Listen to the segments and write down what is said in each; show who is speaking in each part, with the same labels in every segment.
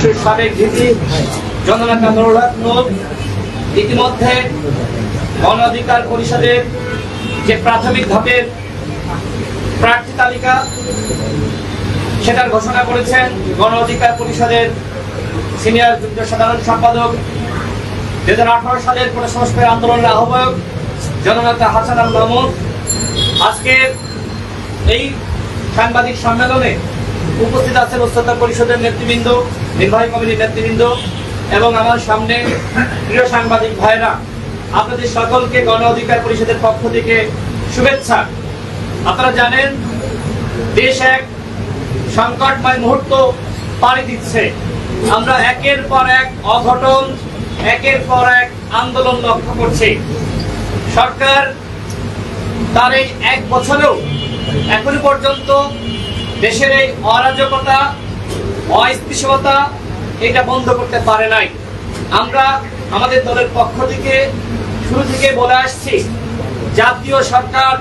Speaker 1: বিএনপির সাবেক ভিপি জননেতা নুরুল হক নূর ইতিমধ্যে গণ অধিকার পরিষদের যে প্রাথমিক ধাপের প্রার্থী তালিকা সেটার ঘোষণা করেছেন গণ অধিকার পরিষদের সিনিয়র যুগ্ম সাধারণ সম্পাদক 2018 সালের কোটা সংস্কার আন্দোলনের আহ্বায়ক জননেতা হাসান আল মাহমুদ। আজকে এই সাংবাদিক সম্মেলনে উপস্থিত আছেন উচ্চতর পরিষদের নেতৃবৃন্দ, নির্বাহী কমিটির নেতৃবৃন্দ এবং আমার সামনে প্রিয় সাংবাদিক ভাইরা। আপনাদের সকলকে গণ অধিকার পরিষদের পক্ষ থেকে শুভেচ্ছা। আপনারা জানেন দেশ এক সংকটময় মুহূর্ত পাড়ি দিচ্ছে। আমরা একের পর এক অঘটন, একের পর এক আন্দোলন লক্ষ্য করছি। সরকার তার এই এক বছরেও এখনো পর্যন্ত দেশের এই অরাজকতা, অস্থিতিশীলতা এটা বন্ধ করতে পারে নাই। আমরা আমাদের দলের পক্ষ থেকে শুরু থেকে বলে আসছি, জাতীয় সরকার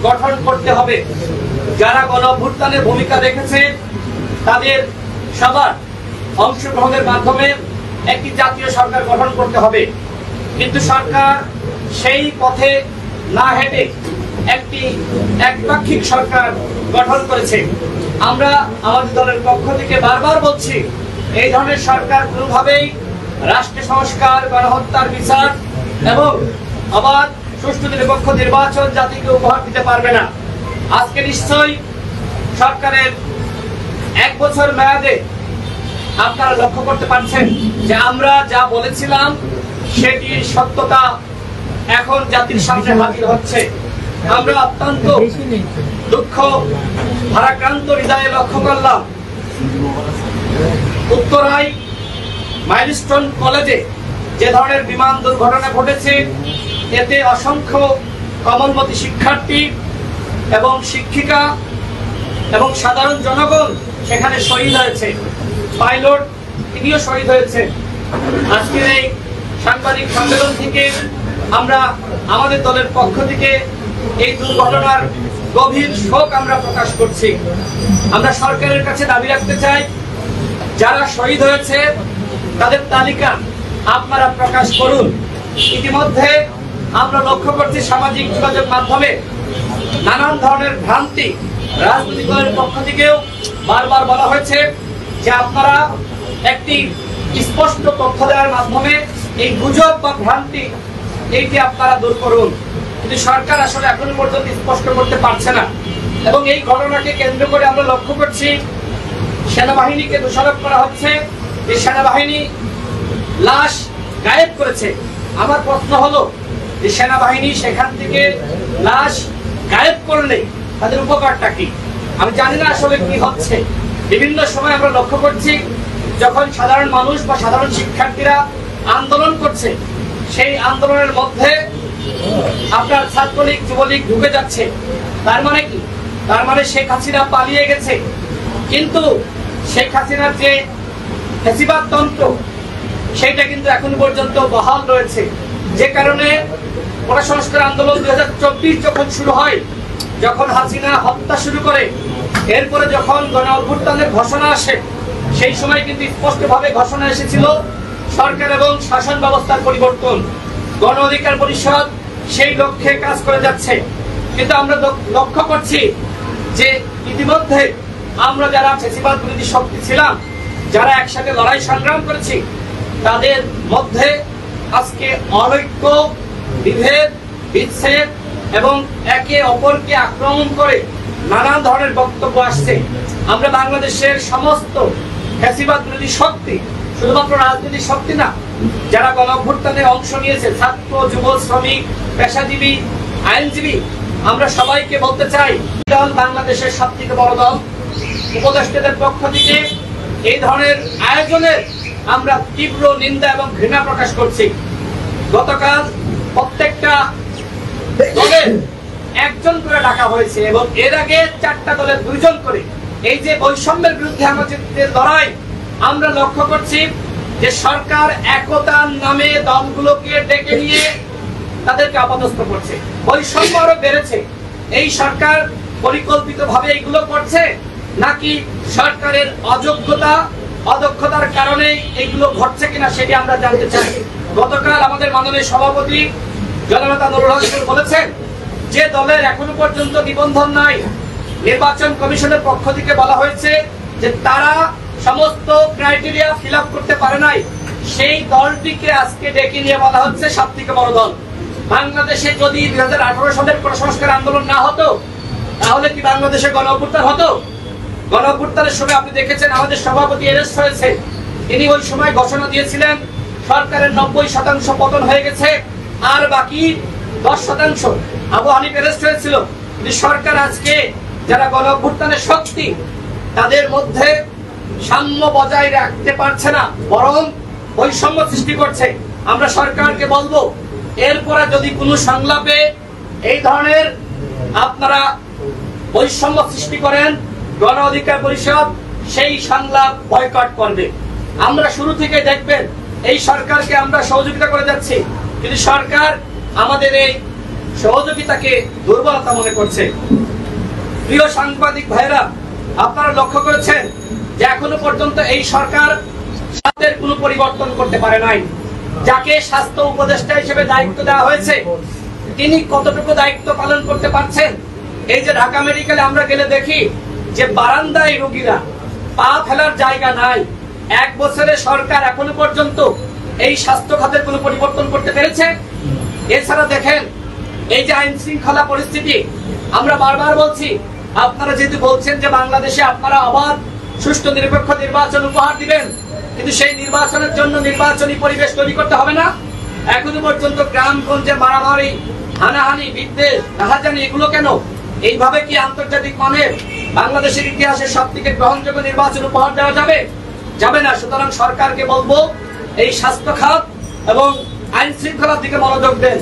Speaker 1: গঠন করতে হবে। যারা গণঅভ্যুত্থানের ভূমিকা রেখেছে তাদের সবার অংশগ্রহণের মাধ্যমে একটি জাতীয় সরকার গঠন করতে হবে। কিন্তু সরকার সেই পথে না হেঁটে একটি একপাক্ষিক সরকার গঠন করেছে। আমরা আমাদের দলের পক্ষ থেকে বারবার বলছি, এই ধরনের সরকার কোনোভাবেই রাষ্ট্র সংস্কার, গণহত্যার বিচার এবং অবাধ সুষ্ঠু নিরপেক্ষ নির্বাচন জাতিকে উপহার দিতে পারবে না। আজকে নিশ্চয়ই সরকারের এক বছর মেয়াদে আপনারা লক্ষ্য করতে পারছেন যে আমরা যা বলেছিলাম সেটির সত্যতা এখন জাতির সামনে হাজির হচ্ছে। আমরা অত্যন্ত দুঃখ ভারাক্রান্ত হৃদয়ে লক্ষ্য করলাম উত্তরায় মাইলস্টোন কলেজে যে ধরনের বিমান দুর্ঘটনা ঘটেছে, এতে অসংখ্য কমলমতি শিক্ষার্থী এবং শিক্ষিকা এবং সাধারণ জনগণ সেখানে শহীদ হয়েছে। পাইলট তিনিও শহীদ হয়েছে। আজকের এই সাংবাদিক সম্মেলন থেকে আমরা আমাদের দলের পক্ষ থেকে এই দুর্ঘটনার গভীর শোক আমরা প্রকাশ করছি। আমরা সরকারের কাছে দাবি রাখতে চাই, যারা শহীদ হয়েছে তাদের তালিকা আপনারা প্রকাশ করুন। ইতিমধ্যে আমরা লক্ষ্য করছি সামাজিক যোগাযোগ মাধ্যমে নানান ধরনের ভ্রান্তি, রাজনৈতিক দলের পক্ষ থেকেও বারবার বলা হয়েছে যে আপনারা একটি স্পষ্ট তথ্য দেওয়ার মাধ্যমে এই গুজব বা ভ্রান্তি এইটি আপনারা দূর করুন। কিন্তু সরকার আসলে এখনো পর্যন্ত স্পষ্ট করতে পারছে না। এবং এই ঘটনাকে কেন্দ্র করে আমরা লক্ষ্য করছি সেনাবাহিনীকে দোষারোপ করা হচ্ছে যে সেনাবাহিনী লাশ গায়েব করেছে। আমার প্রশ্ন হলো যে সেনাবাহিনী সেখান থেকে লাশ গায়েব করলে তাদের উপকারটা কি? আমি জানি না আসলে কি হচ্ছে। বিভিন্ন সময় আমরা লক্ষ্য করছি যখন সাধারণ মানুষ বা সাধারণ শিক্ষার্থীরা আন্দোলন করছে, সেই আন্দোলনের মধ্যে আপনার ছাত্রলীগ, যুবলীগ ঢুকে যাচ্ছে। তার মানে কি? তার মানে শেখ হাসিনা পালিয়ে গেছে। কিন্তু শেখ হাসিনার যে ফ্যাসিবাদ তন্ত্র সেটা কিন্তু এখন পর্যন্ত বহাল রয়েছে। যে কারণে কোটা সংস্কার আন্দোলন 2024 যখন শুরু হয়, যখন হাসিনা হত্যা শুরু করে, এরপরে যখন গণ অভ্যুত্থানের ঘোষণা আসে, সেই সময় কিন্তু স্পষ্টভাবে ঘোষণা এসেছিল সরকার এবং শাসন ব্যবস্থার পরিবর্তন। গণ অধিকার পরিষদ সেই লক্ষ্যে কাজ করে যাচ্ছে। কিন্তু আমরা লক্ষ্য করছি যে ইতিমধ্যে আমরা যারা ফ্যাসিবাদ বিরোধী শক্তি ছিলাম, যারা একসাথে লড়াই সংগ্রাম করেছি, তাদের মধ্যে আজকে অনৈক্য, বিভেদ, বিচ্ছেদ এবং একে অপরকে আক্রমণ করে নানান ধরনের বক্তব্য আসছে। আমরা বাংলাদেশের সমস্ত ফ্যাসিবাদ বিরোধী শক্তি, শুধুমাত্র রাজনৈতিক শক্তি না, যারা গণঅভ্যুত্থানে অংশ নিয়েছে, ছাত্র, যুব, শ্রমিক, পেশাজীবী, আইনজীবী, আমরা সবাইকে বলতে চাই, দল বাংলাদেশের সবথেকে বড় দল। উপদেষ্টাদের পক্ষ থেকে এই ধরনের আয়োজনের আমরা তীব্র নিন্দা এবং ঘৃণা প্রকাশ করছি। গতকাল প্রত্যেকটা দলের একজন করে ডাকা হয়েছে এবং এর আগে 4টা দলের 2 জন করে। এই যে বৈষম্যের বিরুদ্ধে আমাদের লড়াই, আমরা লক্ষ্য করছি যে সরকার একতার নামে দলগুলোকে ডেকে নিয়ে তাদেরকে অপদস্থ করছে। বৈষম্য আরো বেড়েছে। এই সরকার পরিকল্পিতভাবে এগুলো করছে নাকি সরকারের অযোগ্যতা অদক্ষতার কারণে এগুলো ঘটছে কিনা সেটি আমরা জানতে চাই। গতকাল আমাদের মাননীয় সভাপতি জননেতা নুরুল হক বলেছেন যে দলের এখনো পর্যন্ত নিবন্ধন নাই, নির্বাচন কমিশনের পক্ষ থেকে বলা হয়েছে যে তারা সমস্ত ক্রাইটেরিয়া ফিল আপ করতে পারে নাই, সেই দলটিকে আজকে ডেকে নিয়ে বলা হচ্ছে সবথেকে বড় দল। বাংলাদেশে যদি 2018 সালের সংস্কার আন্দোলন না হতো তাহলে কি বাংলাদেশে গণ অভ্যুত্থান হতো? গণ অভ্যুত্থানের সময় আপনি দেখেছেন আমাদের সভাপতি অ্যারেস্ট হয়েছে। তিনি ওই সময় ঘোষণা দিয়েছিলেন সরকারের 90% পতন হয়ে গেছে, আর বাকি 10%। আবু হানিফ অ্যারেস্ট হয়েছিল। সরকার আজকে যারা গণ অভ্যুত্থানের শক্তি তাদের মধ্যে সাম্য বজায় রাখতে পারছে না, বরং বৈষম্য সৃষ্টি করছে। আমরা সরকারকে বলবো এরপরে যদি কোনো সংলাপে এই ধরনের আপনারা বৈষম্য সৃষ্টি করেন, গণ অধিকার পরিষদ সেই সংলাপ বয়কট করবে। আমরা শুরু থেকে দেখবেন এই সরকারকে আমরা সহযোগিতা করে যাচ্ছি, কিন্তু সরকার আমাদের এই সহযোগিতাকে দুর্বলতা মনে করছে। প্রিয় সাংবাদিক ভাইরা, আপনারা লক্ষ্য করেছেন যে এখনো পর্যন্ত এই সরকার স্বাস্থ্যের কোনো পরিবর্তন করতে পারে নাই। যাকে স্বাস্থ্য উপদেষ্টা হিসেবে দায়িত্ব দেওয়া হয়েছে তিনি কতটুকু দায়িত্ব পালন করতে পারছেন? এই যে ঢাকা মেডিকেলে আমরা গেলে দেখি যে বারান্দায় রোগীরা পা ফেলার জায়গা নাই। 1 বছরে সরকার এখনো পর্যন্ত এই স্বাস্থ্য খাতের কোনো পরিবর্তন করতে পেরেছে? এছাড়া দেখেন এই যে আইন শৃঙ্খলা পরিস্থিতি, আমরা বারবার বলছি আপনারা যেহেতু বলছেন যে বাংলাদেশে আপনারা অবাধ সুষ্ঠু নিরপেক্ষ নির্বাচন উপহার দিবেন, কিন্তু সেই নির্বাচনের জন্য নির্বাচনী পরিবেশ তৈরি করতে হবে না? এখনো পর্যন্ত গ্রামগঞ্জে মারামারি, হানাহানি, বিদ্বেষ, রাহাজানি এগুলো কেন? এইভাবে কি আন্তর্জাতিক মানের বাংলাদেশের ইতিহাসে সবথেকে গ্রহণযোগ্য নির্বাচন উপহার দেওয়া যাবে? যাবে না। সুতরাং সরকারকে বলবো এই স্বাস্থ্য খাত এবং আইন শৃঙ্খলার দিকে মনোযোগ দেন।